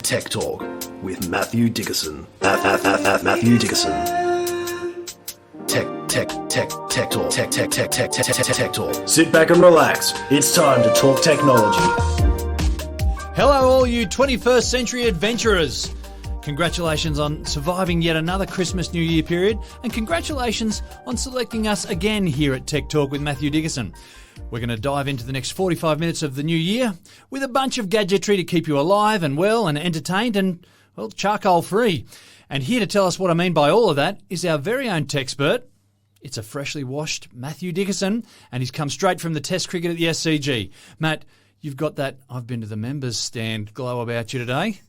Tech Talk with Matthew Dickerson. At Matthew Dickerson. Tech Talk. Sit back and relax. It's time to talk technology. Hello, all you 21st century adventurers. Congratulations on surviving yet another Christmas New Year period, and congratulations on selecting us again here at Tech Talk with Matthew Dickerson. We're going to dive into the next 45 minutes of the new year with a bunch of gadgetry to keep you alive and well and entertained and, well, charcoal free. And here to tell us what I mean by all of that is our very own techspert. It's a freshly washed Matthew Dickerson, and he's come straight from the Test cricket at the SCG. Matt, you've got that I've been to the members stand glow about you today.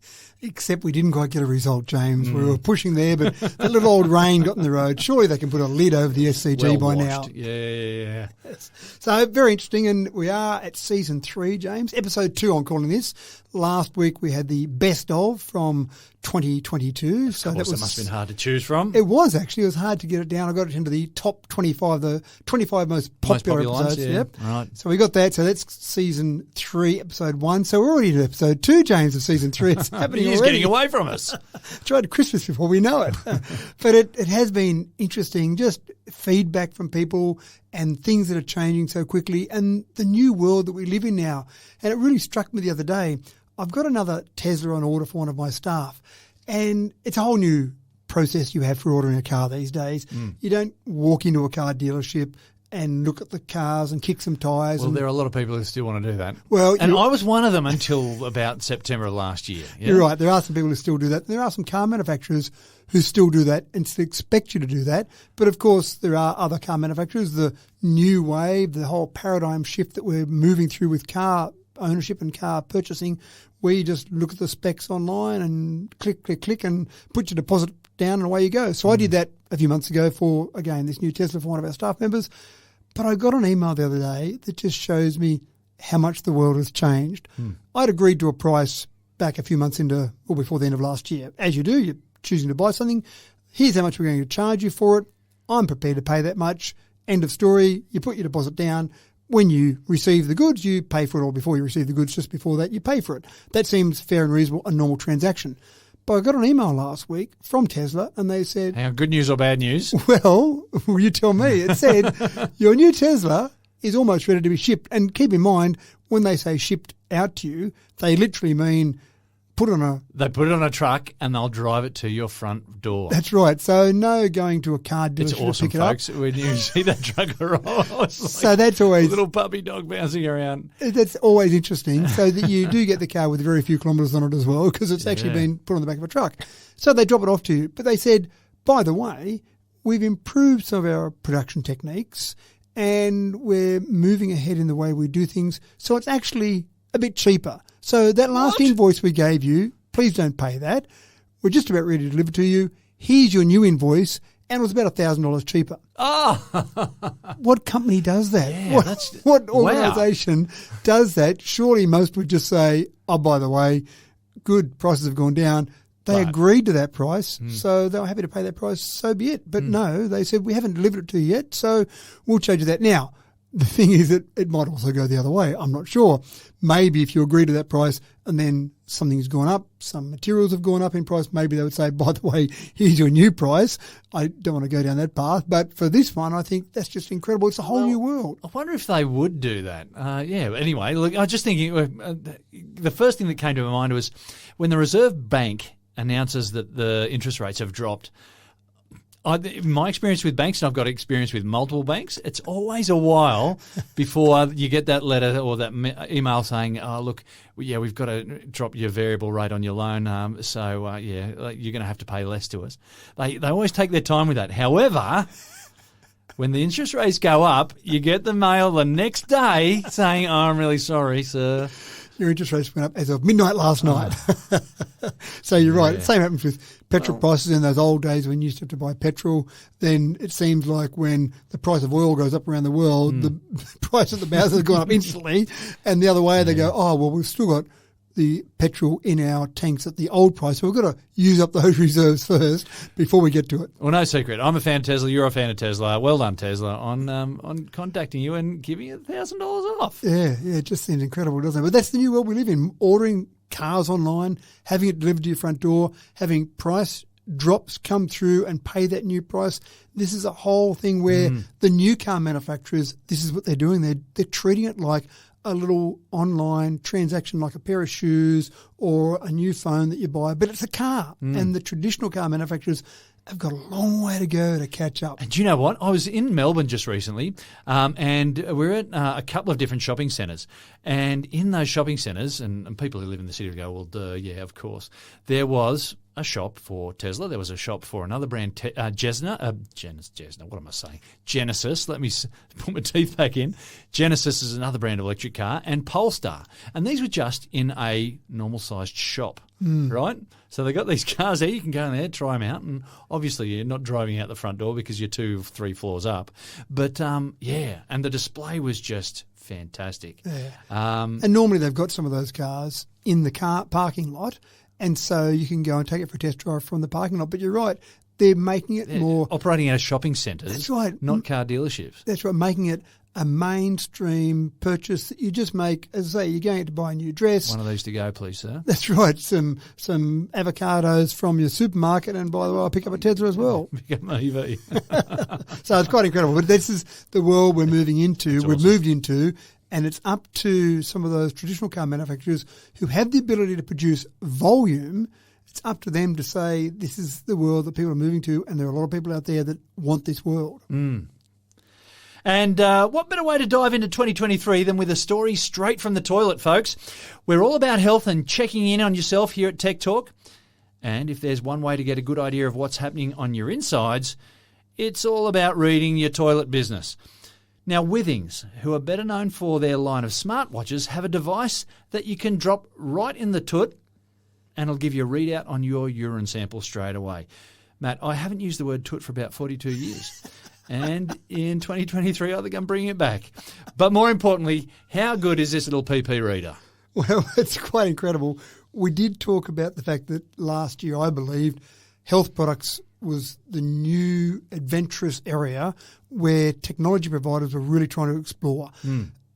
Except we didn't quite get a result, James. We were pushing there, but that little old rain got in the road. Surely they can put a lid over the SCG by now. Yeah. Yes. So very interesting, and we are at Season 3, James. Episode 2, I'm calling this. Last week we had the best of from 2022. So that must have been hard to choose from. It was actually. It was hard to get it down. I got it into the top 25, the 25 most popular episodes. Ones, yeah. Yep. Right. So we got that. So that's Season 3, Episode 1. So we're already to Episode 2, James, of Season 3. It's happening He's already. getting away from us. Tried Christmas before we know it. But it has been interesting, just feedback from people and things that are changing so quickly and the new world that we live in now. And it really struck me the other day. I've got another Tesla on order for one of my staff, and it's a whole new process you have for ordering a car these days. You don't walk into a car dealership and look at the cars and kick some tyres. Well, there are a lot of people who still want to do that. Well, and I was one of them until about September last year. Yeah? You're right. There are some people who still do that. There are some car manufacturers who still do that and still expect you to do that. But, of course, there are other car manufacturers. The new wave, the whole paradigm shift that we're moving through with car ownership and car purchasing, where you just look at the specs online and click and put your deposit down and away you go. So I did that a few months ago for, again, this new Tesla for one of our staff members. But I got an email the other day that just shows me how much the world has changed. I'd agreed to a price back a few months before the end of last year. As you do, you're choosing to buy something. Here's how much we're going to charge you for it. I'm prepared to pay that much. End of story. You put your deposit down. When you receive the goods, you pay for it, or before you receive the goods, just before that, you pay for it. That seems fair and reasonable, a normal transaction. But I got an email last week from Tesla, and they said... Hang on, good news or bad news? Well, you tell me. It said, your new Tesla is almost ready to be shipped. And keep in mind, when they say shipped out to you, they literally mean... They put it on a truck and they'll drive it to your front door. That's right. So no going to a car dealership it's awesome, to pick folks. it up. When you see that truck arrive, so that's always a little puppy dog bouncing around. That's always interesting. So that you do get the car with very few kilometres on it as well, because it's actually been put on the back of a truck. So they drop it off to you. But they said, by the way, we've improved some of our production techniques and we're moving ahead in the way we do things. So it's actually a bit cheaper. So that last invoice we gave you, please don't pay that. We're just about ready to deliver to you. Here's your new invoice, and it was about $1,000 cheaper. Oh! What company does that? Yeah, what organisation does that? Surely most would just say, oh, by the way, good, prices have gone down. They agreed to that price, so they were happy to pay that price, so be it. But no, they said, we haven't delivered it to you yet, so we'll change that. Now, the thing is that it might also go the other way. I'm not sure. Maybe if you agree to that price and then something's gone up, some materials have gone up in price, maybe they would say, by the way, here's your new price. I don't want to go down that path. But for this one, I think that's just incredible. It's a whole new world. I wonder if they would do that. Anyway, look, I was just thinking, the first thing that came to my mind was when the Reserve Bank announces that the interest rates have dropped. My experience with banks, and I've got experience with multiple banks, it's always a while before you get that letter or that email saying, oh, look, we've got to drop your variable rate on your loan, you're going to have to pay less to us. They always take their time with that. However, when the interest rates go up, you get the mail the next day saying, oh, I'm really sorry, sir. Your interest rates went up as of midnight last night. So you're right. Same happens with petrol prices in those old days when you used to have to buy petrol. Then it seems like when the price of oil goes up around the world, the price of the barrels has gone up instantly. And the other way, they go, oh, well, we've still got the petrol in our tanks at the old price. So we've got to use up those reserves first before we get to it. Well, no secret. I'm a fan of Tesla. You're a fan of Tesla. Well done, Tesla, on contacting you and giving you $1,000 off. Yeah, it just seems incredible, doesn't it? But that's the new world we live in, ordering cars online, having it delivered to your front door, having price drops come through and pay that new price. This is a whole thing where the new car manufacturers, this is what they're doing. They're treating it like a little online transaction, like a pair of shoes or a new phone that you buy, but it's a car. And the traditional car manufacturers have got a long way to go to catch up. And do you know what? I was in Melbourne just recently, and we're at a couple of different shopping centres. And in those shopping centres, and people who live in the city go, well, duh, yeah, of course, there was a shop for Tesla. There was a shop for another brand, Genesis. What am I saying? Genesis. Let me put my teeth back in. Genesis is another brand of electric car, and Polestar. And these were just in a normal-sized shop, right? So they got these cars there. You can go in there, try them out, and obviously you're not driving out the front door because you're 2-3 floors up. But, yeah, and the display was just fantastic. Yeah. And normally they've got some of those cars in the car parking lot, and so you can go and take it for a test drive from the parking lot. But you're right, they're making it more... Operating out of shopping centres. That's right. Not car dealerships. That's right, making it a mainstream purchase that you just make. As I say, you're going to buy a new dress. One of these to go, please, sir. That's right. Some avocados from your supermarket, and by the way, I'll pick up a Tesla as well. Pick up an EV. So it's quite incredible. But this is the world we're moving into. That's We've awesome. moved into, and it's up to some of those traditional car manufacturers who have the ability to produce volume. It's up to them to say this is the world that people are moving to, and there are a lot of people out there that want this world. And what better way to dive into 2023 than with a story straight from the toilet, folks? We're all about health and checking in on yourself here at Tech Talk. And if there's one way to get a good idea of what's happening on your insides, it's all about reading your toilet business. Now, Withings, who are better known for their line of smartwatches, have a device that you can drop right in the toot and it'll give you a readout on your urine sample straight away. Matt, I haven't used the word toot for about 42 years. And in 2023, I think I'm bringing it back. But more importantly, how good is this little PP reader? Well, it's quite incredible. We did talk about the fact that last year, I believed, health products was the new adventurous area where technology providers were really trying to explore.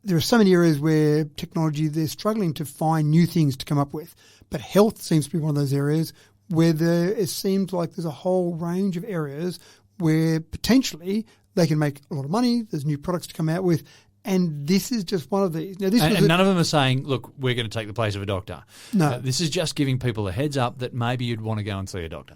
There are so many areas where technology, they're struggling to find new things to come up with. But health seems to be one of those areas where it seems like there's a whole range of areas where potentially they can make a lot of money. There's new products to come out with. And this is just one of these. Now, and none of them are saying, look, we're going to take the place of a doctor. No. This is just giving people a heads up that maybe you'd want to go and see a doctor.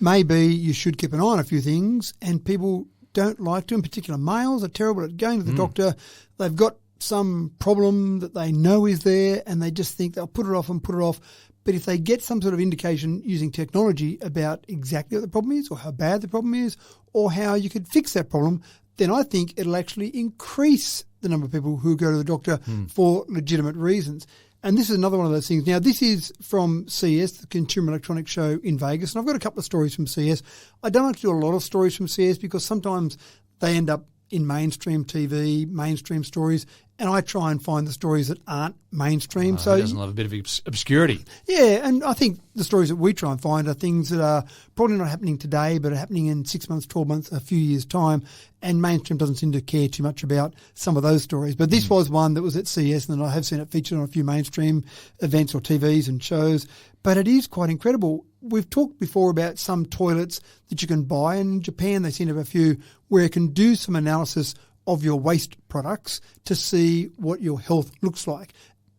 Maybe you should keep an eye on a few things, and people don't like to. In particular, males are terrible at going to the doctor. They've got some problem that they know is there, and they just think they'll put it off and put it off. But if they get some sort of indication using technology about exactly what the problem is or how bad the problem is or how you could fix that problem, then I think it'll actually increase the number of people who go to the doctor for legitimate reasons. And this is another one of those things. Now, this is from CES, the Consumer Electronics Show in Vegas, and I've got a couple of stories from CES. I don't like to do a lot of stories from CES because sometimes they end up in mainstream TV, mainstream stories, and I try and find the stories that aren't mainstream. So he doesn't love a bit of obscurity. Yeah, and I think the stories that we try and find are things that are probably not happening today, but are happening in 6 months, 12 months, a few years' time, and mainstream doesn't seem to care too much about some of those stories. But this was one that was at CES, and I have seen it featured on a few mainstream events or TVs and shows. But it is quite incredible. We've talked before about some toilets that you can buy. In Japan, they seem to have a few where it can do some analysis of your waste products to see what your health looks like.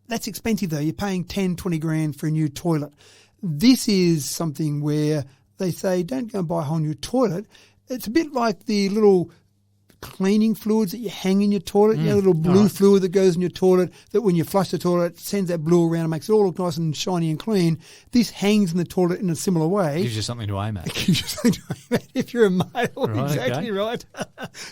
That's expensive though. You're paying 10, 20 grand for a new toilet. This is something where they say, don't go and buy a whole new toilet. It's a bit like the little cleaning fluids that you hang in your toilet, you know, little blue fluid that goes in your toilet that when you flush the toilet, it sends that blue around and makes it all look nice and shiny and clean. This hangs in the toilet in a similar way. Gives you something to aim at. It gives you something to aim at if you're a male. Right, exactly okay. right.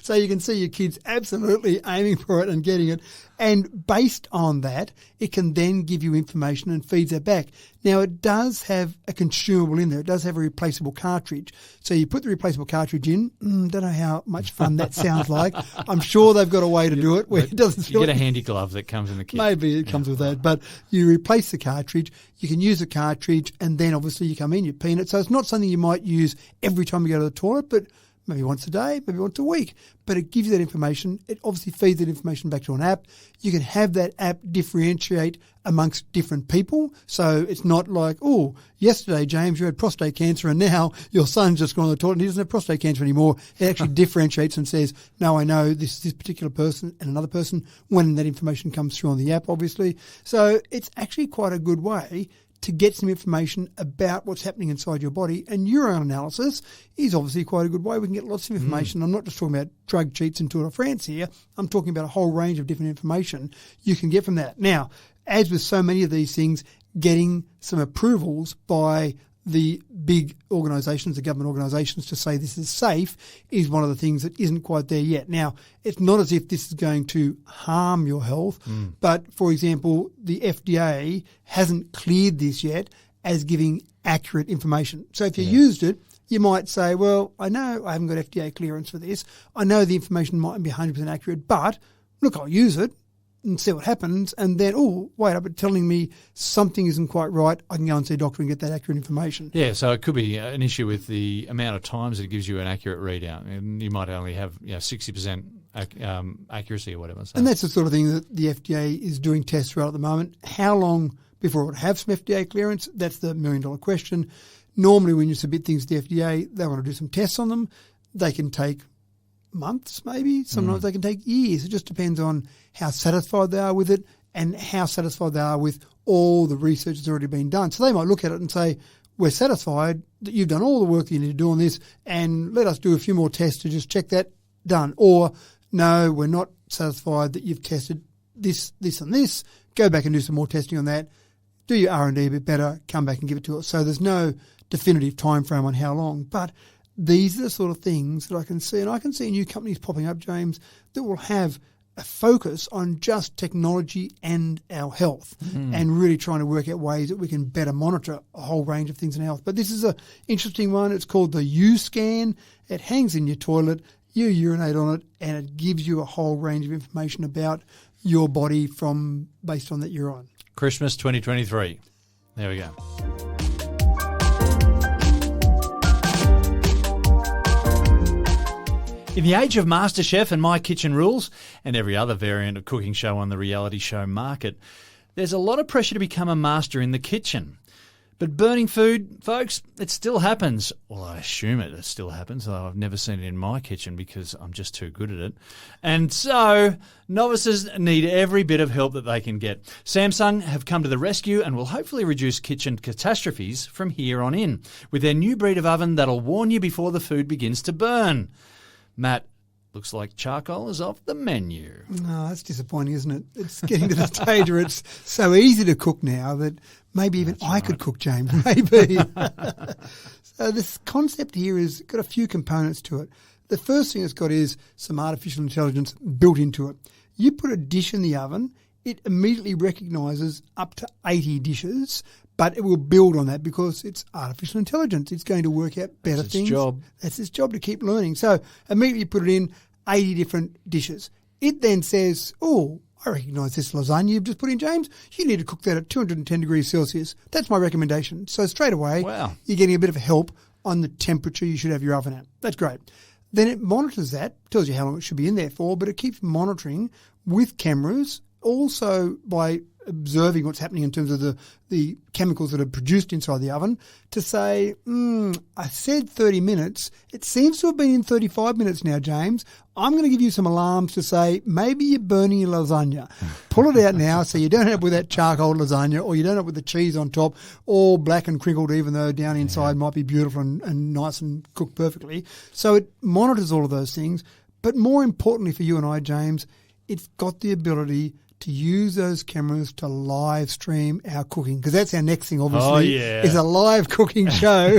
So you can see your kids absolutely aiming for it and getting it. And based on that, it can then give you information and feeds that back. Now, it does have a consumable in there. It does have a replaceable cartridge. So you put the replaceable cartridge in. Don't know how much fun that sounds like. I'm sure they've got a way to do it where it doesn't feel You get a handy glove that comes in the kit. Maybe it comes with that. But you replace the cartridge. You can use the cartridge and then obviously you come in, you pee in it. So it's not something you might use every time you go to the toilet, but maybe once a day, maybe once a week. But it gives you that information. It obviously feeds that information back to an app. You can have that app differentiate amongst different people. So it's not like, oh, yesterday, James, you had prostate cancer and now your son's just gone to the toilet and he doesn't have prostate cancer anymore. It actually differentiates and says, no, I know this particular person and another person when that information comes through on the app, obviously. So it's actually quite a good way to get some information about what's happening inside your body. And urine analysis is obviously quite a good way. We can get lots of information. I'm not just talking about drug cheats and Tour de France here. I'm talking about a whole range of different information you can get from that. Now, as with so many of these things, getting some approvals by the big organisations, the government organisations, to say this is safe is one of the things that isn't quite there yet. Now, it's not as if this is going to harm your health, but, for example, the FDA hasn't cleared this yet as giving accurate information. So if you used it, you might say, well, I know I haven't got FDA clearance for this. I know the information mightn't be 100% accurate, but look, I'll use it and see what happens, and then, oh, wait up, it's telling me something isn't quite right. I can go and see a doctor and get that accurate information. Yeah, so it could be an issue with the amount of times it gives you an accurate readout, and you might only have 60% accuracy or whatever. So. And that's the sort of thing that the FDA is doing tests for at the moment. How long before it would have some FDA clearance? That's the million-dollar question. Normally when you submit things to the FDA, they want to do some tests on them. They can take months maybe. Sometimes they can take years. It just depends on how satisfied they are with it and how satisfied they are with all the research that's already been done. So they might look at it and say, we're satisfied that you've done all the work that you need to do on this and let us do a few more tests to just check that, done. Or, no, we're not satisfied that you've tested this, this and this. Go back and do some more testing on that. Do your R&D a bit better. Come back and give it to us. So there's no definitive time frame on how long. But these are the sort of things that I can see. And I can see new companies popping up, James, that will have a focus on just technology and our health and really trying to work out ways that we can better monitor a whole range of things in health. But this is an interesting one. It's called the U-Scan. It hangs in your toilet. You urinate on it and it gives you a whole range of information about your body based on that urine. Christmas 2023. There we go. In the age of MasterChef and My Kitchen Rules and every other variant of cooking show on the reality show market, there's a lot of pressure to become a master in the kitchen. But burning food, folks, it still happens. Well, I assume it still happens, although I've never seen it in my kitchen because I'm just too good at it. And so novices need every bit of help that they can get. Samsung have come to the rescue and will hopefully reduce kitchen catastrophes from here on in with their new breed of oven that'll warn you before the food begins to burn. Matt, looks like charcoal is off the menu. No, that's disappointing, isn't it? It's getting to the stage where it's so easy to cook now that maybe even I could cook, James, maybe. So this concept here has got a few components to it. The first thing it's got is some artificial intelligence built into it. You put a dish in the oven, it immediately recognises up to 80 dishes, but it will build on that because it's artificial intelligence. It's going to work out better That's things. its job. That's its job, to keep learning. So immediately you put it in 80 different dishes. It then says, oh, I recognise this lasagna you've just put in, James. You need to cook that at 210 degrees Celsius. That's my recommendation. So straight away, you're getting a bit of help on the temperature you should have your oven at. That's great. Then it monitors that, tells you how long it should be in there for, but it keeps monitoring with cameras, also by observing what's happening in terms of the chemicals that are produced inside the oven, to say, I said 30 minutes. It seems to have been in 35 minutes now, James. I'm going to give you some alarms to say maybe you're burning your lasagna. Pull it out now so you don't end up with that charcoal lasagna, or you don't end up with the cheese on top, all black and crinkled, even though down inside might be beautiful and nice and cooked perfectly. So it monitors all of those things. But more importantly for you and I, James, it's got the ability to use those cameras to live stream our cooking, because that's our next thing, obviously, is a live cooking show,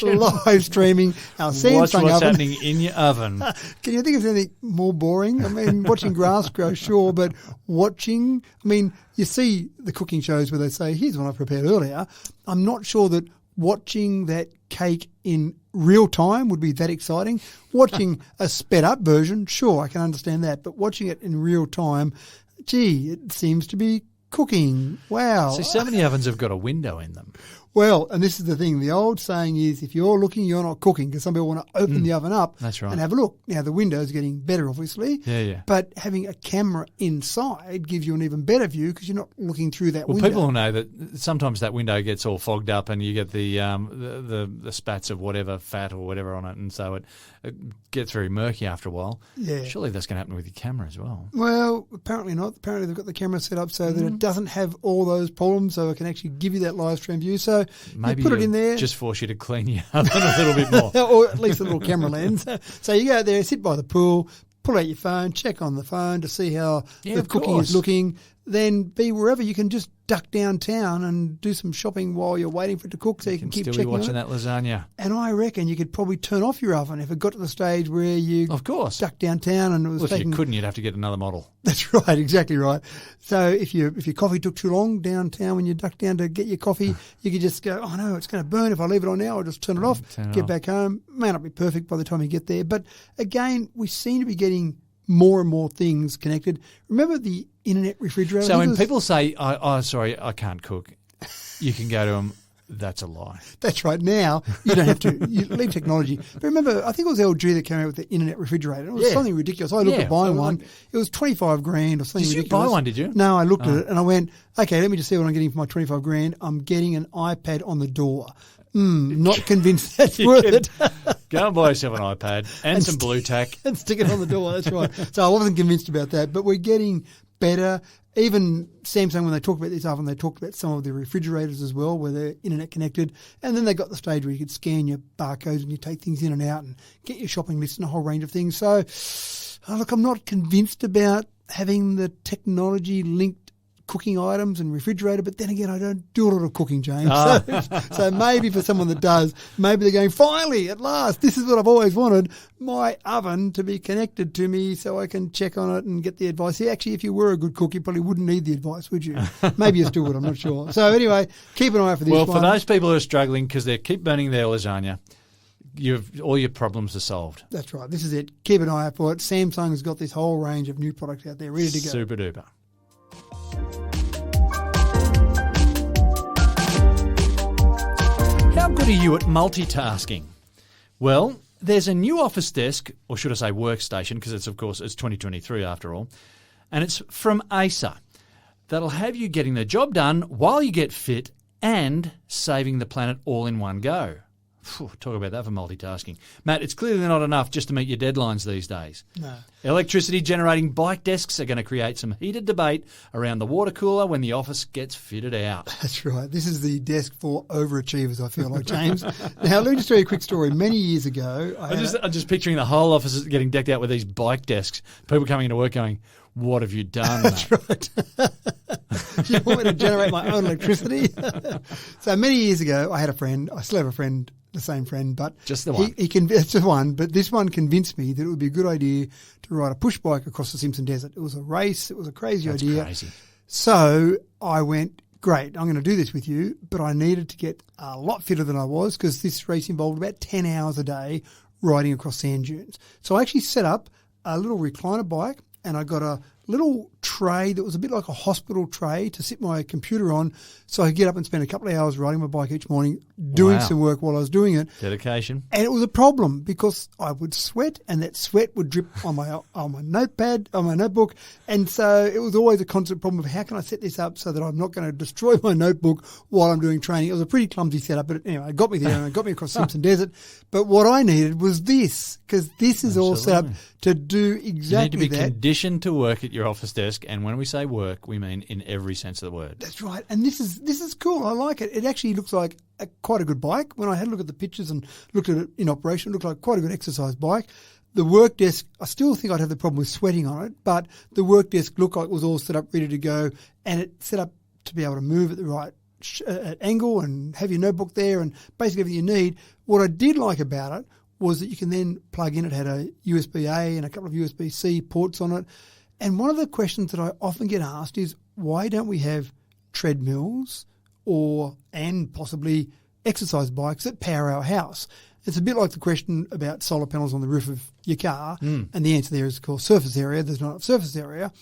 live streaming our Samsung Watch what's oven. happening in your oven. Can you think of anything more boring? I mean, watching grass grow, sure, but watching, I mean, you see the cooking shows where they say, here's what I prepared earlier. I'm not sure that watching that cake in real time would be that exciting. Watching a sped up version, sure, I can understand that, but watching it in real time, gee, it seems to be cooking. Wow. See, so many ovens have got a window in them. Well, and this is the thing. The old saying is, if you're looking, you're not cooking, because some people want to open the oven up That's right. and have a look. Now, the window's getting better, obviously. Yeah. But having a camera inside gives you an even better view because you're not looking through that Well, window. people will know that sometimes that window gets all fogged up and you get the spats of whatever fat or whatever on it, and so it gets very murky after a while. Yeah. Surely that's going to happen with your camera as well. Well, apparently not. Apparently they've got the camera set up so that it doesn't have all those problems, so it can actually give you that live stream view. So Maybe you put it in there. just force you to clean your oven a little bit more. Or at least a little camera lens. So you go out there, sit by the pool, pull out your phone, check on the phone to see how the of cooking course. is looking. Then be wherever you can just duck downtown and do some shopping while you're waiting for it to cook, so you can keep Still be checking on watching it. that lasagna. And I reckon you could probably turn off your oven if it got to the stage where you Of course. duck downtown and it was Well, if taking. you couldn't, you'd have to get another model. That's right, exactly right. So if your coffee took too long downtown when you ducked down to get your coffee, you could just go, oh no, it's going to burn if I leave it on now. I'll just turn it off, turn it get off. back home. May not be perfect by the time you get there. But again, we seem to be getting more and more things connected. Remember the internet refrigerator? So when people say, sorry, I can't cook, you can go to them, that's a lie. That's right. Now you don't have to. You leave technology. But remember, I think it was LG that came out with the internet refrigerator. It was Yeah. something ridiculous. I looked Yeah. at buying Well, one. It was $25,000 or something Did you ridiculous. buy one, did you? No, I looked at it and I went, okay, let me just see what I'm getting for my $25,000. I'm getting an iPad on the door. Not convinced that's worth it. Go and buy yourself an iPad and some blue tack. And stick it on the door. That's right. So I wasn't convinced about that, but we're getting better. Even Samsung, when they talked about this oven, they talked about some of the refrigerators as well, where they're internet connected. And then they got the stage where you could scan your barcodes and you take things in and out and get your shopping list and a whole range of things. So, look, I'm not convinced about having the technology linked cooking items and refrigerator, but then again, I don't do a lot of cooking, James. So maybe for someone that does, maybe they're going, finally, at last, this is what I've always wanted, my oven to be connected to me so I can check on it and get the advice. Yeah, actually, if you were a good cook, you probably wouldn't need the advice, would you? Maybe you still would, I'm not sure. So anyway, keep an eye out for this Well, one. for those people who are struggling because they keep burning their lasagna, all your problems are solved. That's right. This is it. Keep an eye out for it. Samsung has got this whole range of new products out there ready to go. Super duper. How good are you at multitasking? Well, there's a new office desk, or should I say workstation, because it's 2023 after all, and it's from Acer. That'll have you getting the job done while you get fit and saving the planet all in one go. Phew, talk about that for multitasking. Matt, it's clearly not enough just to meet your deadlines these days. No. Electricity generating bike desks are going to create some heated debate around the water cooler when the office gets fitted out. That's right. This is the desk for overachievers, I feel like, James. Now, let me just tell you a quick story. Many years ago, I'm just picturing the whole office getting decked out with these bike desks. People coming into work going, what have you done, mate? Right. You want me to generate my own electricity? So many years ago, I had a friend. I still have a friend, the same friend, but Just the one. It's the one. But this one convinced me that it would be a good idea to ride a push bike across the Simpson Desert. It was a race. It was a crazy That's idea. crazy. So I went, great, I'm going to do this with you, but I needed to get a lot fitter than I was because this race involved about 10 hours a day riding across sand dunes. So I actually set up a little recliner bike and I got a little tray that was a bit like a hospital tray to sit my computer on so I could get up and spend a couple of hours riding my bike each morning, doing Wow. some work while I was doing it. Dedication. And it was a problem because I would sweat and that sweat would drip on my notepad, on my notebook. And so it was always a constant problem of how can I set this up so that I'm not going to destroy my notebook while I'm doing training. It was a pretty clumsy setup, but anyway, it got me there and it got me across Simpson Desert. But what I needed was this because this is all set up to do You exactly need to be that. conditioned to work at your office desk, and when we say work, we mean in every sense of the word. That's right. And this is cool. I like it. It actually looks like quite a good bike. When I had a look at the pictures and looked at it in operation, it looked like quite a good exercise bike. The work desk, I still think I'd have the problem with sweating on it, but the work desk looked like it was all set up, ready to go, and it set up to be able to move at the right angle and have your notebook there and basically everything you need. What I did like about it was that you can then plug in. It had a USB-A and a couple of USB-C ports on it. And one of the questions that I often get asked is, why don't we have treadmills and possibly exercise bikes that power our house? It's a bit like the question about solar panels on the roof of your car. And the answer there is, of course, surface area. There's not enough surface area.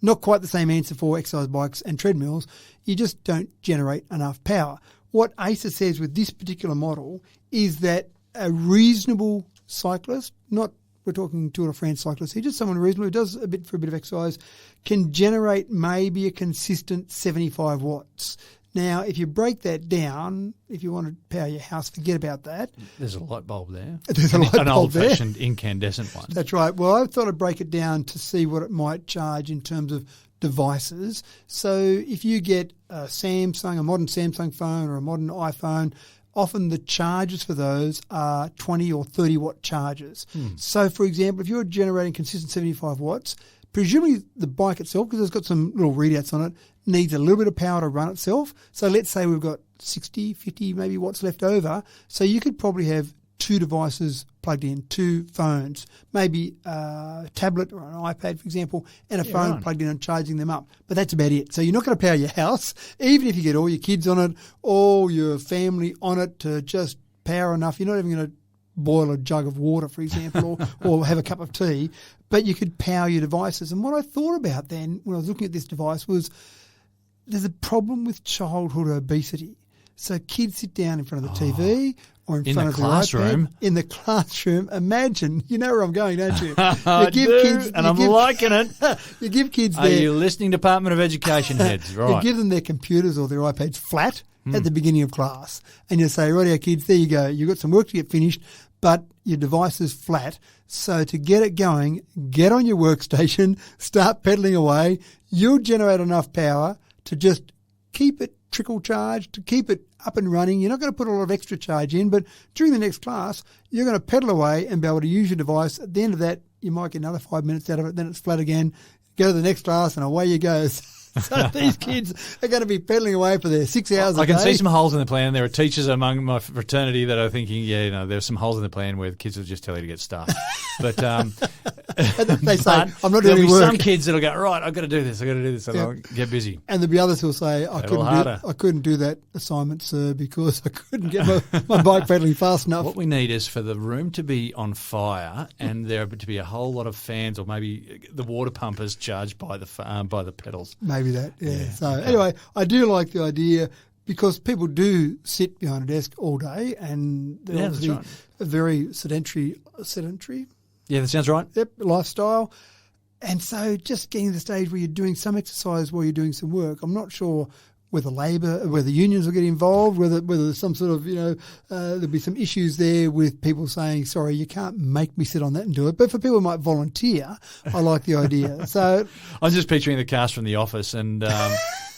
Not quite the same answer for exercise bikes and treadmills. You just don't generate enough power. what ACER says with this particular model is that a reasonable cyclist, not we're talking Tour de France cyclist here, just someone reasonable who does for a bit of exercise, can generate maybe a consistent 75 watts. Now, if you break that down, if you want to power your house, forget about that. There's a light bulb there. There's a light bulb an old-fashioned incandescent one. That's right. Well, I thought I'd break it down to see what it might charge in terms of devices. So if you get a modern Samsung phone or a modern iPhone, often the charges for those are 20 or 30 watt charges. So, for example, if you're generating consistent 75 watts, presumably the bike itself, because it's got some little readouts on it, needs a little bit of power to run itself. So let's say we've got 60, 50 maybe watts left over. So you could probably have 2 devices plugged in, 2 phones, maybe a tablet or an iPad, for example, and a phone plugged in and charging them up. But that's about it. So you're not going to power your house, even if you get all your kids on it, all your family on it to just power enough. You're not even going to boil a jug of water, for example, or have a cup of tea, but you could power your devices. And what I thought about then when I was looking at this device was there's a problem with childhood obesity. So kids sit down in front of the TV or in front of the iPad. In the classroom. Imagine, you know where I'm going, don't you? I do, and I'm liking it. You give kids Are you listening, Department of Education heads? Right. You give them their computers or their iPads flat at the beginning of class, and you say, rightio kids, there you go. You've got some work to get finished, but your device is flat. So to get it going, get on your workstation, start pedaling away. You'll generate enough power to just keep it trickle charged, to keep it up and running. You're not going to put a lot of extra charge in, but during the next class, you're going to pedal away and be able to use your device. At the end of that, you might get another 5 minutes out of it, then it's flat again. Go to the next class and away you go. So these kids are going to be pedaling away for their 6 hours a day. I can see some holes in the plan. There are teachers among my fraternity that are thinking, there's some holes in the plan where the kids will just tell you to get stuffed. But they say, I'm not doing any work. There'll be some kids that'll go, right, I've got to do this, and they'll get busy. And there'll be others who'll say, I couldn't do that assignment, sir, because I couldn't get my bike pedaling fast enough. What we need is for the room to be on fire and there to be a whole lot of fans, or maybe the water pumpers charged by the pedals. Maybe that, yeah. So anyway, I do like the idea because people do sit behind a desk all day and they're obviously a very sedentary. Yeah, that sounds right. Yep, lifestyle. And so just getting to the stage where you're doing some exercise while you're doing some work. I'm not sure whether unions will get involved, whether there's some sort of, there'll be some issues there with people saying, sorry, you can't make me sit on that and do it. But for people who might volunteer, I like the idea. So I'm just picturing the cast from The Office and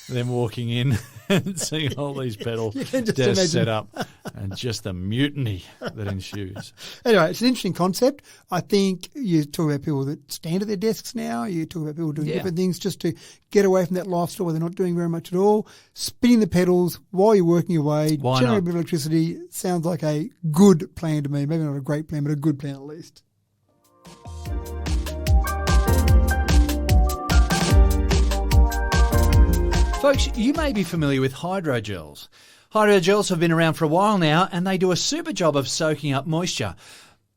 them walking in and seeing all these pedal desks set up and just the mutiny that ensues. Anyway, it's an interesting concept. I think you talk about people that stand at their desks now. You talk about people doing different things just to get away from that lifestyle where they're not doing very much at all. Spinning the pedals while you're working away, generating a bit of electricity sounds like a good plan to me. Maybe not a great plan, but a good plan at least. Folks, you may be familiar with hydrogels. Hydrogels have been around for a while now and they do a super job of soaking up moisture,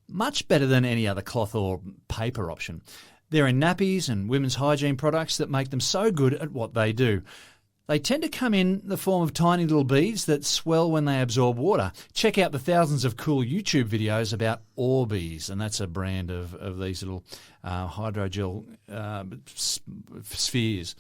much better than any other cloth or paper option. They're in nappies and women's hygiene products that make them so good at what they do. They tend to come in the form of tiny little beads that swell when they absorb water. Check out the thousands of cool YouTube videos about Orbeez, and that's a brand of these little hydrogel spheres.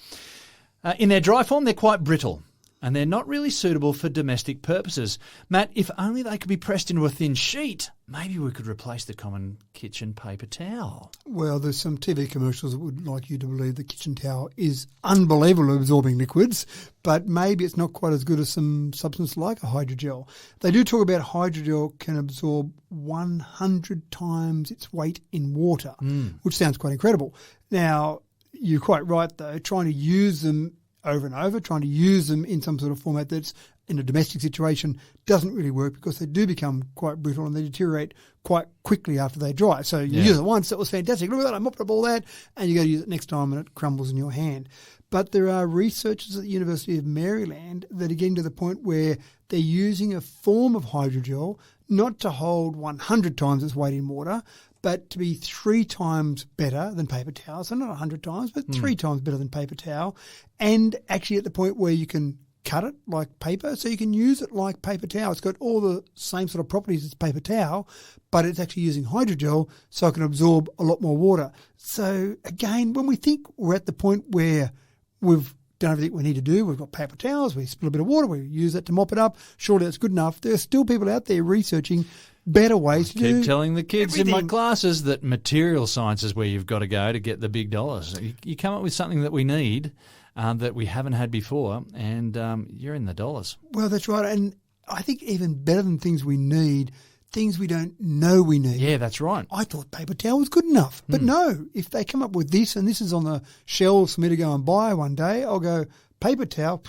In their dry form, they're quite brittle, and they're not really suitable for domestic purposes. Matt, if only they could be pressed into a thin sheet, maybe we could replace the common kitchen paper towel. Well, there's some TV commercials that would like you to believe the kitchen towel is unbelievable at absorbing liquids, but maybe it's not quite as good as some substance like a hydrogel. They do talk about hydrogel can absorb 100 times its weight in water, which sounds quite incredible. Now, you're quite right, though. Trying to use them over and over, trying to use them in some sort of format that's in a domestic situation doesn't really work because they do become quite brittle and they deteriorate quite quickly after they dry. So you use it once, that was fantastic. Look at that, I mopped up all that, and you go to use it next time and it crumbles in your hand. But there are researchers at the University of Maryland that are getting to the point where they're using a form of hydrogel not to hold 100 times its weight in water, but to be 3 times better than paper towel. So not 100 times, but 3 times better than paper towel. And actually at the point where you can cut it like paper, so you can use it like paper towel. It's got all the same sort of properties as paper towel, but it's actually using hydrogel, so it can absorb a lot more water. So again, when we think we're at the point where we've done everything we need to do, we've got paper towels, we spill a bit of water, we use that to mop it up, surely that's good enough. There are still people out there researching better ways to do. Keep telling the kids in my everything. classes that material science is where you've got to go to get the big dollars. You come up with something that we need that we haven't had before, and you're in the dollars. Well, that's right. And I think even better than things we need, things we don't know we need. Yeah, that's right. I thought paper towel was good enough. But no, if they come up with this and this is on the shelves for me to go and buy one day, I'll go, paper towel,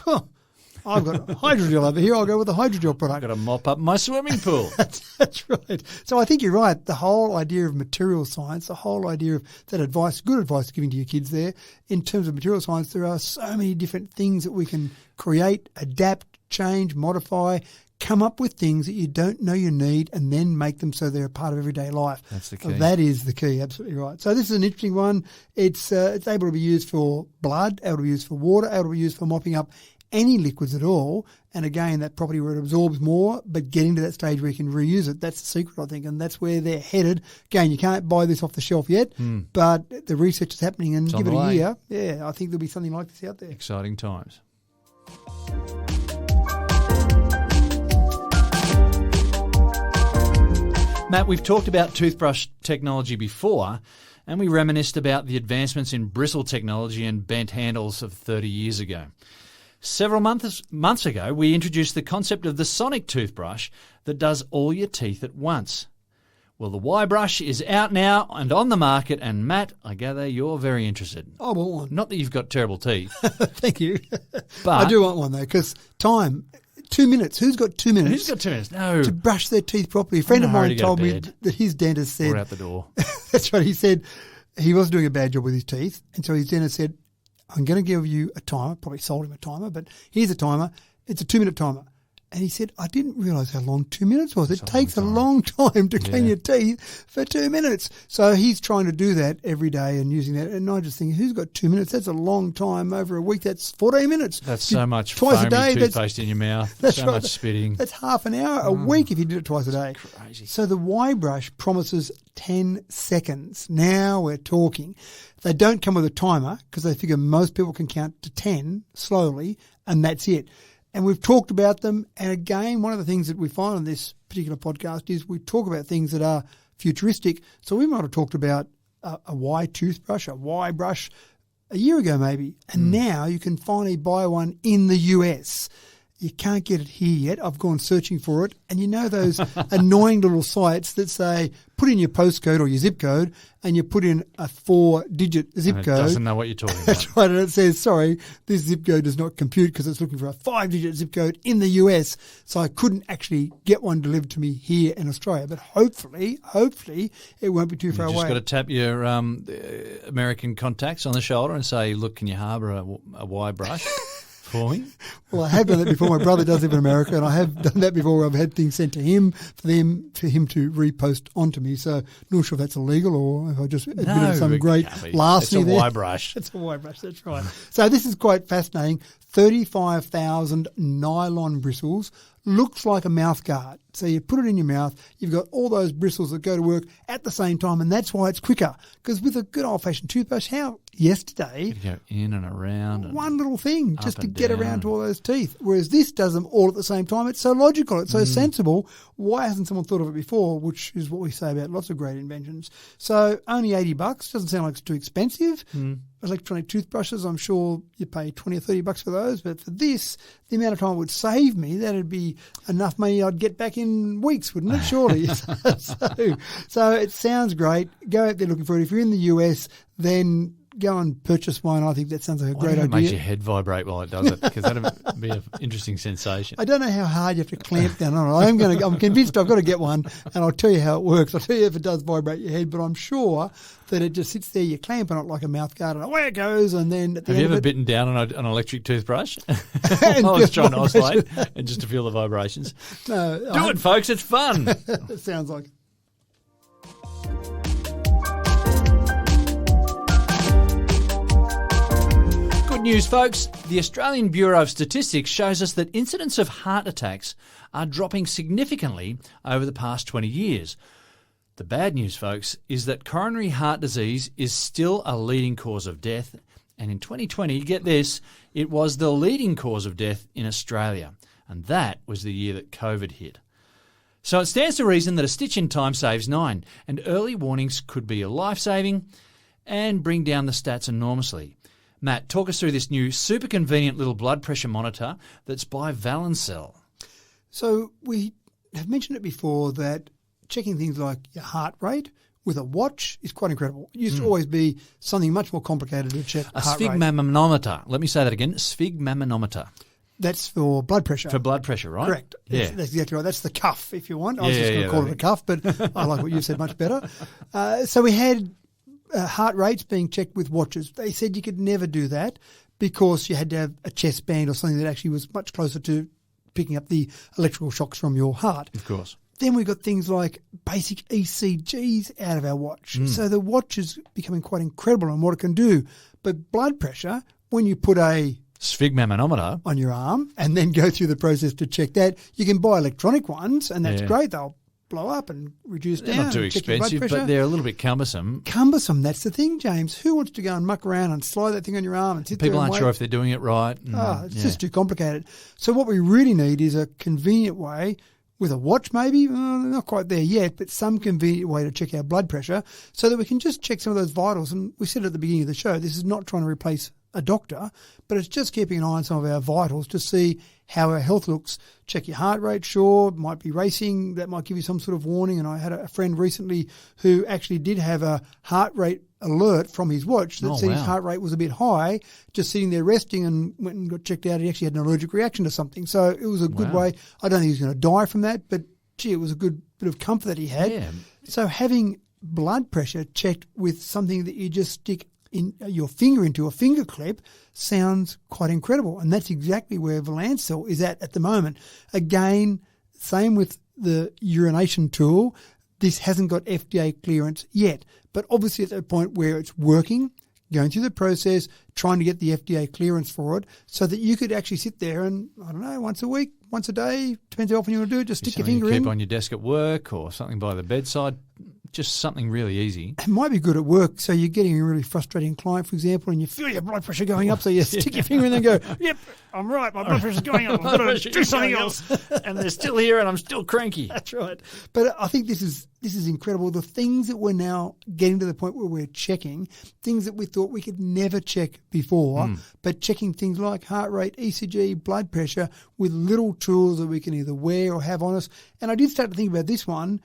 I've got hydrogel over here, I'll go with the hydrogel I've product. got to mop up my swimming pool. That's right. So I think you're right. The whole idea of material science, the whole idea of that advice, good advice giving to your kids there, in terms of material science, there are so many different things that we can create, adapt, change, modify, come up with things that you don't know you need and then make them so they're a part of everyday life. That's the key. So that is the key, absolutely right. So this is an interesting one. It's able to be used for blood, able to be used for water, able to be used for mopping up any liquids at all. And again, that property where it absorbs more, but getting to that stage where you can reuse it, that's the secret, I think, and that's where they're headed. Again, you can't buy this off the shelf yet, but the research is happening, and It's give on it the a way. year. Yeah, I think there'll be something like this out there. Exciting times. Matt, we've talked about toothbrush technology before, and we reminisced about the advancements in bristle technology and bent handles of 30 years ago. Several months ago, we introduced the concept of the sonic toothbrush that does all your teeth at once. Well, the Y-brush is out now and on the market, and Matt, I gather you're very interested. I want one. Not that you've got terrible teeth, Thank you. but I do want one, though, because time, 2 minutes. Who's got 2 minutes? who's got 2 minutes? No, to brush their teeth properly? A friend of in a hurry mine to go to told me bed. that his dentist said, we're out the door. that's right, he said he wasn't doing a bad job with his teeth. And so his dentist said, I'm going to give you a timer, probably sold him a timer, but here's a timer. It's a 2-minute timer. And he said, I didn't realise how long 2 minutes was. It takes a long time to clean your teeth for 2 minutes. So he's trying to do that every day and using that. And I just think, who's got 2 minutes? That's a long time over a week. That's 14 minutes. That's so much twice foamy a day. toothpaste in your mouth. That's so right. much spitting. That's half an hour a week if you did it twice a day. Crazy. So the Y-brush promises 10 seconds. Now we're talking. They don't come with a timer because they figure most people can count to 10 slowly, and that's it. And we've talked about them. And again, one of the things that we find on this particular podcast is we talk about things that are futuristic. So we might have talked about a Y toothbrush, a Y brush a year ago maybe. And now you can finally buy one in the US. You can't get it here yet. I've gone searching for it. And you know those annoying little sites that say, put in your postcode or your zip code, and you put in a 4-digit zip And it code. doesn't know what you're talking about. That's right. And it says, sorry, this zip code does not compute because it's looking for a 5-digit zip code in the US. So I couldn't actually get one delivered to me here in Australia. But hopefully, it won't be too far You just away. got to tap your American contacts on the shoulder and say, look, can you harbour a Y brush for me? Well, I have done that before. My brother does live in America, and I have done that before where I've had things sent to him for him to repost onto me. So not sure if that's illegal or if I just admitted some it great can't be. larceny It's a there. Y brush. It's a Y-brush, that's right. So this is quite fascinating. 35,000 nylon bristles. Looks like a mouth guard. So you put it in your mouth, you've got all those bristles that go to work at the same time, and that's why it's quicker. Because with a good old-fashioned toothbrush, yesterday, You go in and around. And one little thing just to and get down. around to all those teeth. Whereas this does them all at the same time. It's so logical. It's so sensible. Why hasn't someone thought of it before? Which is what we say about lots of great inventions. So only $80. Doesn't sound like it's too expensive. Electronic toothbrushes, I'm sure you pay $20 or $30 for those. But for this, the amount of time it would save me, that'd be enough money I'd get back in weeks, wouldn't it? Surely. so it sounds great. Go out there looking for it. If you're in the US, then go and purchase one. I think that sounds like a great It idea. makes your head vibrate while it does it, because that'd be an interesting sensation. I don't know how hard you have to clamp down on it. I'm convinced I've got to get one, and I'll tell you how it works. I'll tell you if it does vibrate your head, but I'm sure that it just sits there, you clamp on it like a mouth guard, and away it goes, and then at the Have you end ever of it, bitten down on an electric toothbrush? I And was just trying to vibration. oscillate and just to feel the vibrations. no, Do it, folks. It's fun. It sounds like. Good news, folks. The Australian Bureau of Statistics shows us that incidents of heart attacks are dropping significantly over the past 20 years. The bad news, folks, is that coronary heart disease is still a leading cause of death. And in 2020, get this, it was the leading cause of death in Australia. And that was the year that COVID hit. So it stands to reason that a stitch in time saves 9, and early warnings could be a life-saving and bring down the stats enormously. Matt, talk us through this new super convenient little blood pressure monitor that's by Valencell. So we have mentioned it before that checking things like your heart rate with a watch is quite incredible. It used to always be something much more complicated to check A heart rate. sphygmomanometer. Let me say that again. Sphygmomanometer. That's for blood pressure. For blood pressure, right? Correct. Yeah. That's exactly right. That's the cuff, if you want. I was just going to call it a cuff, but I like what you said much better. So we had heart rates being checked with watches. They said you could never do that because you had to have a chest band or something that actually was much closer to picking up the electrical shocks from your heart. Of course. Then we got things like basic ECGs out of our watch. So the watch is becoming quite incredible on what it can do. But blood pressure, when you put a Sphygmomanometer on your arm and then go through the process to check that, you can buy electronic ones, and that's great. They'll blow up and reduce down. They're not too and check your blood expensive, pressure. but they're a little bit cumbersome. Cumbersome, that's the thing, James. Who wants to go and muck around and slide that thing on your arm and sit People there and aren't wait? sure if they're doing it right. It's just too complicated. So what we really need is a convenient way with a watch maybe, not quite there yet, but some convenient way to check our blood pressure so that we can just check some of those vitals. And we said at the beginning of the show, this is not trying to replace a doctor, but it's just keeping an eye on some of our vitals to see how our health looks. Check your heart rate, sure, might be racing, that might give you some sort of warning. And I had a friend recently who actually did have a heart rate alert from his watch that said his heart rate was a bit high, just sitting there resting, and went and got checked out. He actually had an allergic reaction to something. So it was a good way. I don't think he's going to die from that, but gee, it was a good bit of comfort that he had. Yeah. So having blood pressure checked with something that you just stick in your finger into a finger clip sounds quite incredible. And that's exactly where Valencell is at the moment. Again, same with the urination tool. This hasn't got FDA clearance yet, but obviously at the point where it's working, going through the process, trying to get the FDA clearance for it so that you could actually sit there and, I don't know, once a week, once a day, depends how often you want to do it, just stick your finger in. Keep on your desk at work or something by the bedside, just something really easy. It might be good at work. So you're getting a really frustrating client, for example, and you feel your blood pressure going up. So you stick your finger in and go, yep, I'm right. My blood pressure's going up. I've got to do something else. And they're still here and I'm still cranky. That's right. But I think this is incredible. The things that we're now getting to the point where we're checking, things that we thought we could never check before, but checking things like heart rate, ECG, blood pressure with little tools that we can either wear or have on us. And I did start to think about this one.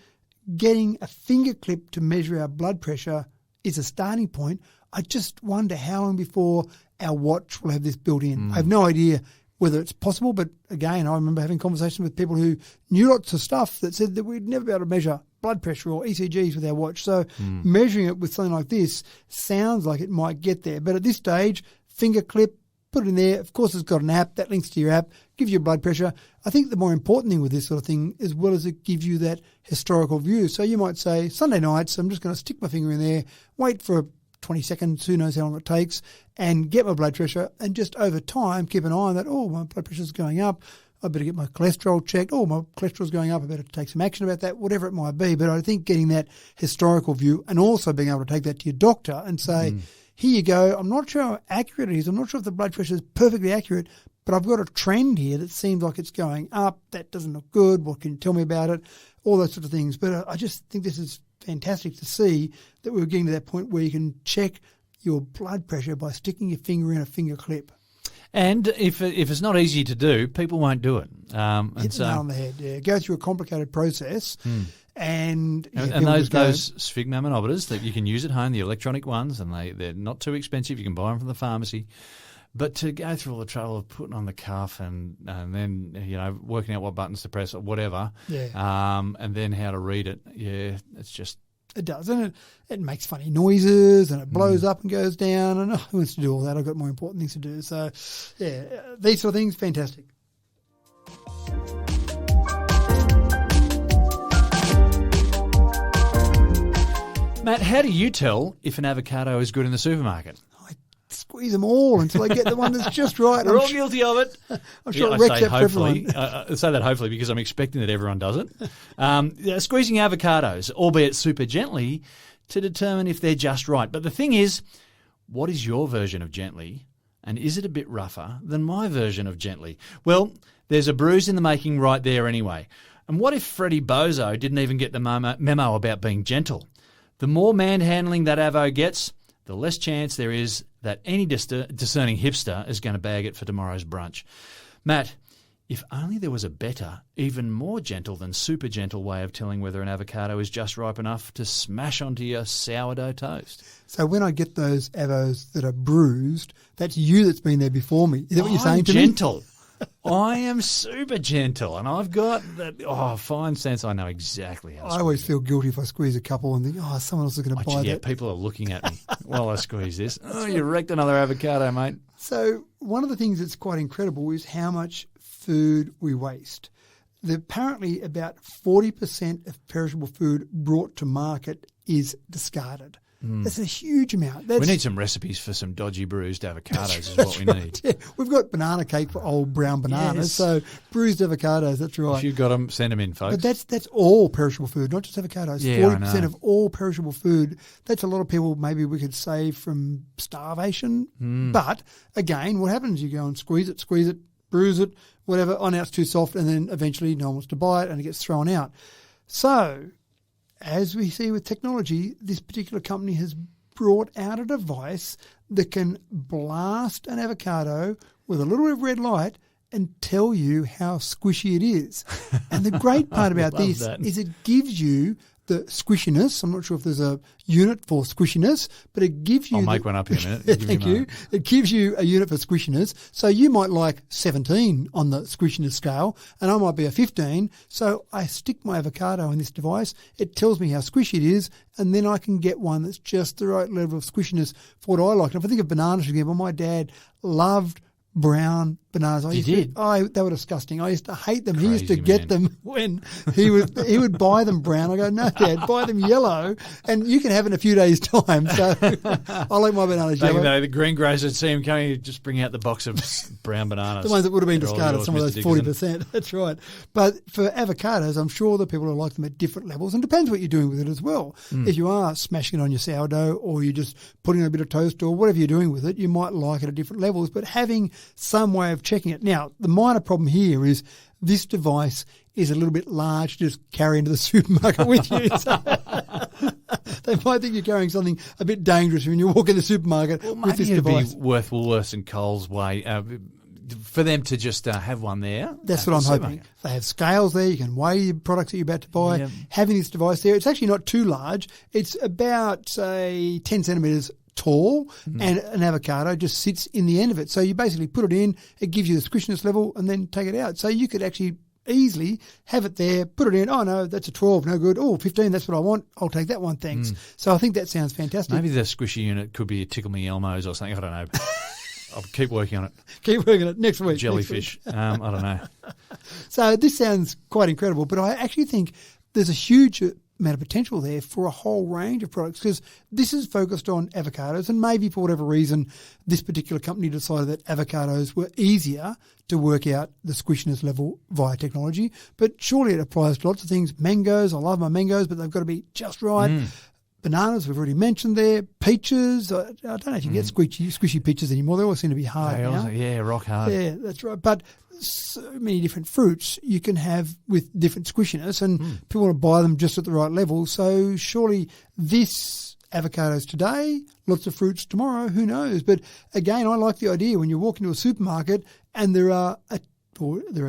Getting a finger clip to measure our blood pressure is a starting point. I just wonder how long before our watch will have this built in. I have no idea whether it's possible, but again, I remember having conversations with people who knew lots of stuff that said that we'd never be able to measure blood pressure or ECGs with our watch. So measuring it with something like this sounds like it might get there. But at this stage, finger clip, put it in there. Of course, it's got an app that links to your app, gives you blood pressure. I think the more important thing with this sort of thing, as well as it gives you that historical view. So you might say, Sunday nights, I'm just going to stick my finger in there, wait for 20 seconds, who knows how long it takes, and get my blood pressure. And just over time, keep an eye on that. Oh, my blood pressure's going up. I better get my cholesterol checked. Oh, my cholesterol's going up. I better take some action about that, whatever it might be. But I think getting that historical view and also being able to take that to your doctor and say, here you go. I'm not sure how accurate it is. I'm not sure if the blood pressure is perfectly accurate, but I've got a trend here that seems like it's going up. That doesn't look good. What can you tell me about it? All those sort of things. But I just think this is fantastic to see that we're getting to that point where you can check your blood pressure by sticking your finger in a finger clip. And if it's not easy to do, people won't do it. Hit the nail on the head. Yeah, go through a complicated process. And those sphygmomanometers that you can use at home, the electronic ones, and they're not too expensive. You can buy them from the pharmacy. But to go through all the trouble of putting on the cuff and then working out what buttons to press or whatever, and then how to read it, it's just. It does, and it makes funny noises, and it blows up and goes down, and who wants to do all that? I've got more important things to do. So, these sort of things, fantastic. Matt, how do you tell if an avocado is good in the supermarket? I squeeze them all until I get the one that's just right. We're all guilty of it. I'm sure I it wrecks say that for hopefully. everyone. I say that hopefully because I'm expecting that everyone does it. Squeezing avocados, albeit super gently, to determine if they're just right. But the thing is, what is your version of gently? And is it a bit rougher than my version of gently? Well, there's a bruise in the making right there anyway. And what if Freddie Bozo didn't even get the memo about being gentle? The more manhandling that avo gets, the less chance there is that any discerning hipster is going to bag it for tomorrow's brunch. Matt, if only there was a better, even more gentle than super gentle way of telling whether an avocado is just ripe enough to smash onto your sourdough toast. So when I get those avos that are bruised, that's you that's been there before me. Is that what you're saying to gentle. I am super gentle, and I've got that fine sense. I know exactly how. I always feel guilty if I squeeze a couple and think, someone else is going to buy Yeah, that. people are looking at me while I squeeze this. Oh, you wrecked another avocado, mate. So one of the things that's quite incredible is how much food we waste. Apparently about 40% of perishable food brought to market is discarded. That's a huge amount. We need some recipes for some dodgy bruised avocados is what we need. Yeah, we've got banana cake for old brown bananas, Yes. so bruised avocados, that's right. If you've got them, send them in, folks. But that's all perishable food, not just avocados. Yeah, I 40% know. of all perishable food. That's a lot of people maybe we could save from starvation. But again, what happens? You go and squeeze it, bruise it, whatever. Oh, now it's too soft, and then eventually no one wants to buy it and it gets thrown out. So, as we see with technology, this particular company has brought out a device that can blast an avocado with a little bit of red light and tell you how squishy it is. And the great part about Love this that. is it gives you the squishiness. I'm not sure if there's a unit for squishiness, but it gives you... I'll make one up in a minute. Give me Thank a you. moment. It gives you a unit for squishiness. So you might like 17 on the squishiness scale, and I might be a 15. So I stick my avocado in this device. It tells me how squishy it is, and then I can get one that's just the right level of squishiness for what I like. And if I think of bananas, for example, my dad loved brown bananas. They were disgusting. I used to hate them. He used to Crazy get man. them when he would buy them brown. I go, no, Dad, buy them yellow, and you can have it in a few days' time. So I like my bananas Back in yellow. the day, the greengrocers would see him coming, he'd just bring out the box of brown bananas. The ones that would have been They're all discarded, yours, some of those Mr. Dickinson. 40%. That's right. But for avocados, I'm sure that people will like them at different levels, and depends what you're doing with it as well. If you are smashing it on your sourdough, or you're just putting on a bit of toast, or whatever you're doing with it, you might like it at different levels. But having some way of checking it. Now, the minor problem here is this device is a little bit large to just carry into the supermarket with you. So they might think you're carrying something a bit dangerous when you walk in the supermarket with Maybe this it'd device. be worth Woolworths and Coles' way for them to just have one there. That's at what I'm the hoping. supermarket. They have scales there. You can weigh your products that you're about to buy. Yep. Having this device there, it's actually not too large. It's about, say, 10 centimetres tall, and an avocado just sits in the end of it. So you basically put it in, it gives you the squishiness level, and then take it out. So you could actually easily have it there, put it in. Oh, no, that's a 12, no good. Oh, 15, that's what I want. I'll take that one, thanks. So I think that sounds fantastic. Maybe the squishy unit could be a Tickle Me Elmos or something. I don't know. I'll keep working on it. Keep working it next week. Jellyfish. I don't know. So this sounds quite incredible, but I actually think there's a huge amount of potential there for a whole range of products, because this is focused on avocados, and maybe for whatever reason this particular company decided that avocados were easier to work out the squishiness level via technology. But surely it applies to lots of things. Mangoes, I love my mangoes, but they've got to be just right. Bananas, we've already mentioned there. Peaches, I don't know if you get squishy peaches anymore. They always seem to be hard They now. also- yeah, rock hard. Yeah, that's right. But so many different fruits you can have with different squishiness, and people want to buy them just at the right level. So surely this avocados today, lots of fruits tomorrow, who knows? But again, I like the idea when you walk into a supermarket and there are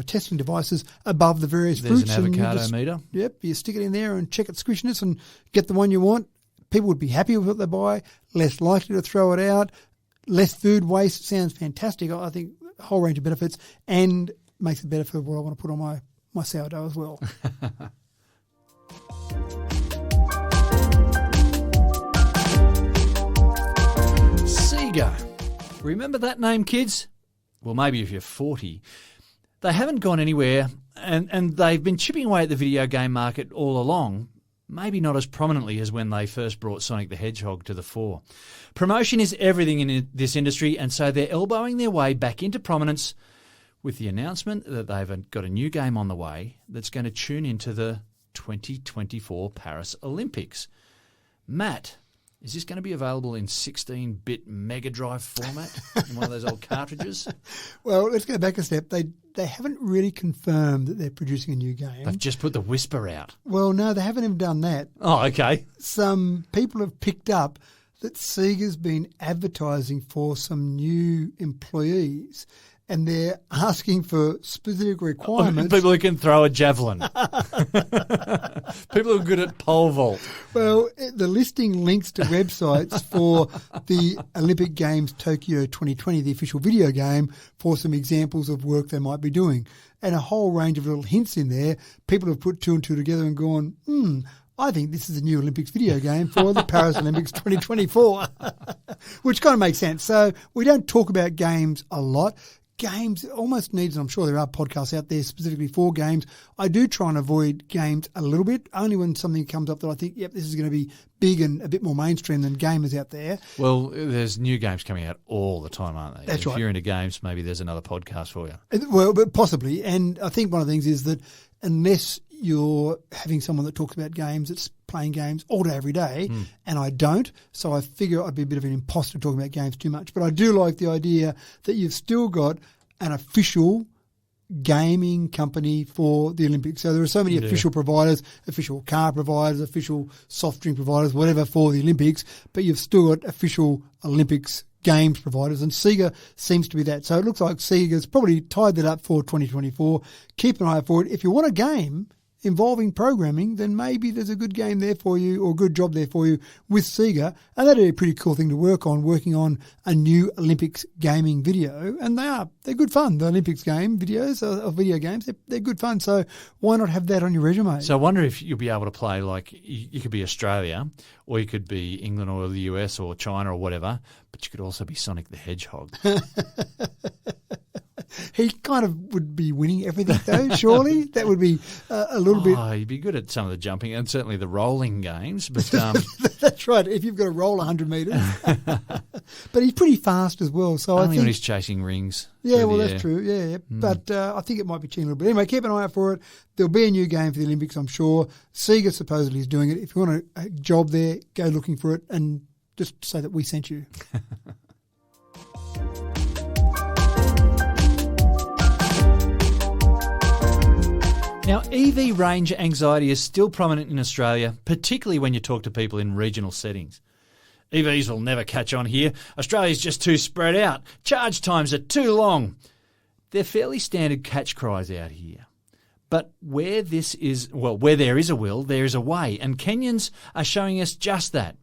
testing devices above the various There's fruits. an and you avocado just- meter. Yep, you stick it in there and check its squishiness and get the one you want. People would be happy with what they buy, less likely to throw it out, less food waste. Sounds fantastic. I think a whole range of benefits, and makes it better for what I want to put on my sourdough as well. Sega. Remember that name, kids? Well, maybe if you're 40. They haven't gone anywhere, and they've been chipping away at the video game market all along. maybe not as prominently as when they first brought Sonic the Hedgehog to the fore. Promotion is everything in this industry, and so they're elbowing their way back into prominence with the announcement that they've got a new game on the way that's going to tune into the 2024 Paris Olympics. Matt, is this going to be available in 16-bit Mega Drive format in one of those old cartridges? Well, let's go back a step. They haven't really confirmed that they're producing a new game. They've just put the whisper out. Well, no, they haven't even done that. Oh, okay. Some people have picked up that Sega's been advertising for some new employees, and they're asking for specific requirements. People who can throw a javelin. People who are good at pole vault. Well, the listing links to websites for the Olympic Games Tokyo 2020, the official video game, for some examples of work they might be doing. And a whole range of little hints in there. People have put two and two together and gone, I think this is a new Olympics video game for the Paris Olympics 2024, which kind of makes sense. So we don't talk about games a lot. Games almost needs, and I'm sure there are podcasts out there specifically for games. I do try and avoid games a little bit, only when something comes up that I think, yep, this is going to be big and a bit more mainstream than gamers out there. Well, there's new games coming out all the time, aren't they? That's right. If you're into games, maybe there's another podcast for you. Well, but possibly. And I think one of the things is that unless you're having someone that talks about games that's playing games all day, every day, and I don't, so I figure I'd be a bit of an imposter talking about games too much. But I do like the idea that you've still got an official gaming company for the Olympics. So there are so many official providers, official car providers, official soft drink providers, whatever for the Olympics, but you've still got official Olympics games providers, and Sega seems to be that. So it looks like Sega's probably tied that up for 2024. Keep an eye out for it. If you want a game involving programming, then maybe there's a good game there for you or a good job there for you with Sega. And that'd be a pretty cool thing to work on, working on a new Olympics gaming video. And they're good fun, the Olympics game videos of video games. They're good fun. So why not have that on your resume? So I wonder if you'll be able to play, like, you could be Australia, or you could be England or the US or China or whatever, but you could also be Sonic the Hedgehog. He kind of would be winning everything, though, surely? That would be a little bit... Oh, he'd be good at some of the jumping and certainly the rolling games. But That's right, if you've got to roll 100 metres. But he's pretty fast as well. So only I think, when he's chasing rings. Yeah, well, that's true. Yeah. But I think it might be cheating a little bit. Anyway, keep an eye out for it. There'll be a new game for the Olympics, I'm sure. Sega supposedly is doing it. If you want a job there, go looking for it and just say that we sent you. Now, EV range anxiety is still prominent in Australia, particularly when you talk to people in regional settings. EVs will never catch on here. Australia's just too spread out. Charge times are too long. They're fairly standard catch cries out here. But where there is a will, there is a way, and Kenyans are showing us just that.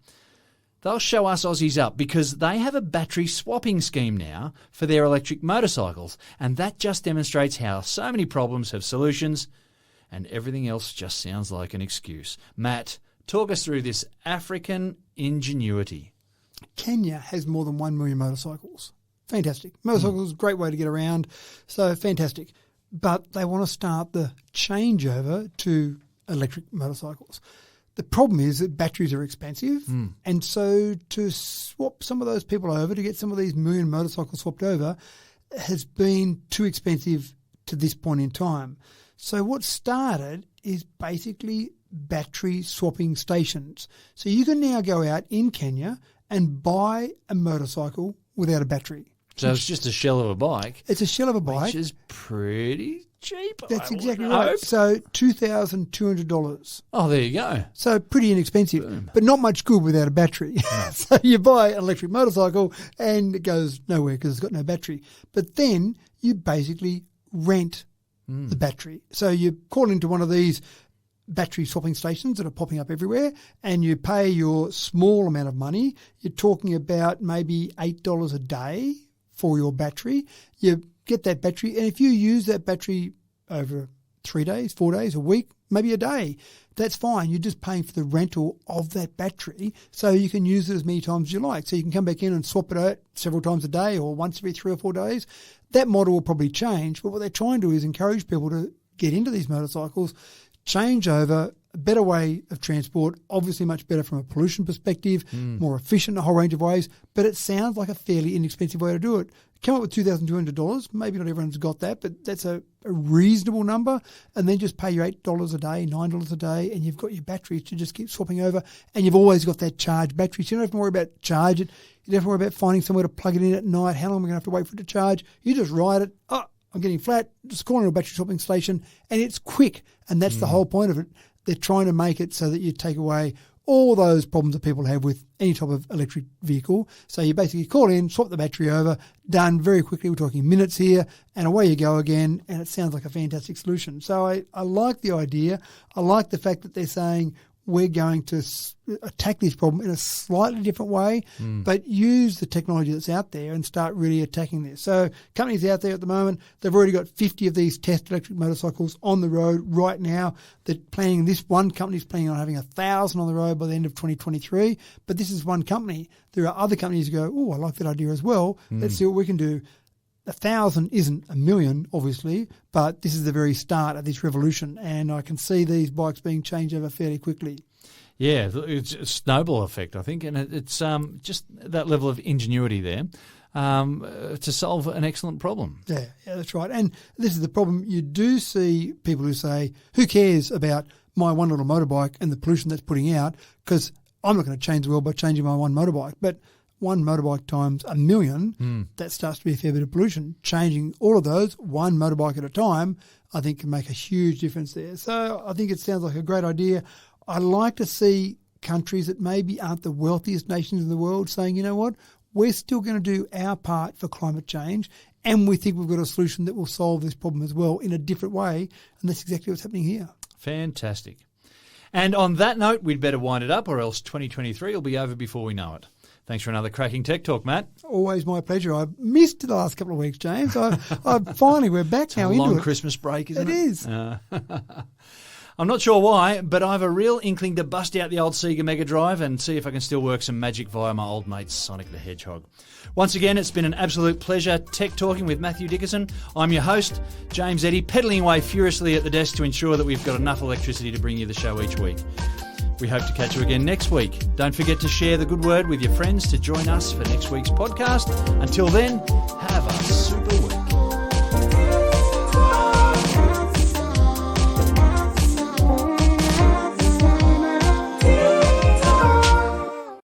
They'll show us Aussies up because they have a battery swapping scheme now for their electric motorcycles, and that just demonstrates how so many problems have solutions and everything else just sounds like an excuse. Matt, talk us through this African ingenuity. Kenya has more than 1 million motorcycles. Fantastic. Motorcycles, great way to get around, so fantastic. But they want to start the changeover to electric motorcycles. The problem is that batteries are expensive, and so to swap some of those people over, to get some of these million motorcycles swapped over, has been too expensive to this point in time. So what started is basically battery swapping stations. So you can now go out in Kenya and buy a motorcycle without a battery. So it's just a shell of a bike. It's a shell of a bike. Which is pretty cheap. That's I exactly would right. hope. So $2,200. Oh, there you go. So pretty inexpensive, Boom. but not much good without a battery. No. So you buy an electric motorcycle and it goes nowhere because it's got no battery. But then you basically rent the battery. So you call into one of these battery swapping stations that are popping up everywhere and you pay your small amount of money. You're talking about maybe $8 a day for your battery. You get that battery, and if you use that battery over 3 days, 4 days, a week, maybe a day, that's fine. You're just paying for the rental of that battery so you can use it as many times as you like. So you can come back in and swap it out several times a day or once every 3 or 4 days. That model will probably change, but what they're trying to do is encourage people to get into these motorcycles, change over a better way of transport, obviously much better from a pollution perspective, more efficient in a whole range of ways, but it sounds like a fairly inexpensive way to do it. Come up with $2,200. Maybe not everyone's got that, but that's a reasonable number. And then just pay your $8 a day, $9 a day, and you've got your batteries to just keep swapping over. And you've always got that charge battery. So you don't have to worry about charge it. You don't have to worry about finding somewhere to plug it in at night. How long am I going to have to wait for it to charge? You just ride it. Oh, I'm getting flat. Just call in a battery swapping station. And it's quick. And that's the whole point of it. They're trying to make it so that you take away all those problems that people have with any type of electric vehicle. So you basically call in, swap the battery over, done very quickly. We're talking minutes here, and away you go again, and it sounds like a fantastic solution. So I like the idea. I like the fact that they're saying we're going to attack this problem in a slightly different way, but use the technology that's out there and start really attacking this. So companies out there at the moment, they've already got 50 of these test electric motorcycles on the road right now. They're planning, this one company's planning on having 1,000 on the road by the end of 2023, but this is one company. There are other companies who go, oh, I like that idea as well. Let's see what we can do. 1,000 isn't a million, obviously, but this is the very start of this revolution, and I can see these bikes being changed over fairly quickly. Yeah, it's a snowball effect, I think, and it's just that level of ingenuity there to solve an excellent problem. Yeah, that's right. And this is the problem. You do see people who say, who cares about my one little motorbike and the pollution that's putting out, because I'm not going to change the world by changing my one motorbike. But one motorbike times a million, that starts to be a fair bit of pollution. Changing all of those, one motorbike at a time, I think can make a huge difference there. So I think it sounds like a great idea. I like to see countries that maybe aren't the wealthiest nations in the world saying, you know what, we're still going to do our part for climate change, and we think we've got a solution that will solve this problem as well in a different way, and that's exactly what's happening here. Fantastic. And on that note, we'd better wind it up, or else 2023 will be over before we know it. Thanks for another cracking Tech Talk, Matt. Always my pleasure. I've missed the last couple of weeks, James. I finally, we're back now into it. It's a long Christmas break, isn't it? It is. I'm not sure why, but I have a real inkling to bust out the old Sega Mega Drive and see if I can still work some magic via my old mate Sonic the Hedgehog. Once again, it's been an absolute pleasure tech talking with Matthew Dickerson. I'm your host, James Eddy, pedalling away furiously at the desk to ensure that we've got enough electricity to bring you the show each week. We hope to catch you again next week. Don't forget to share the good word with your friends to join us for next week's podcast. Until then, have a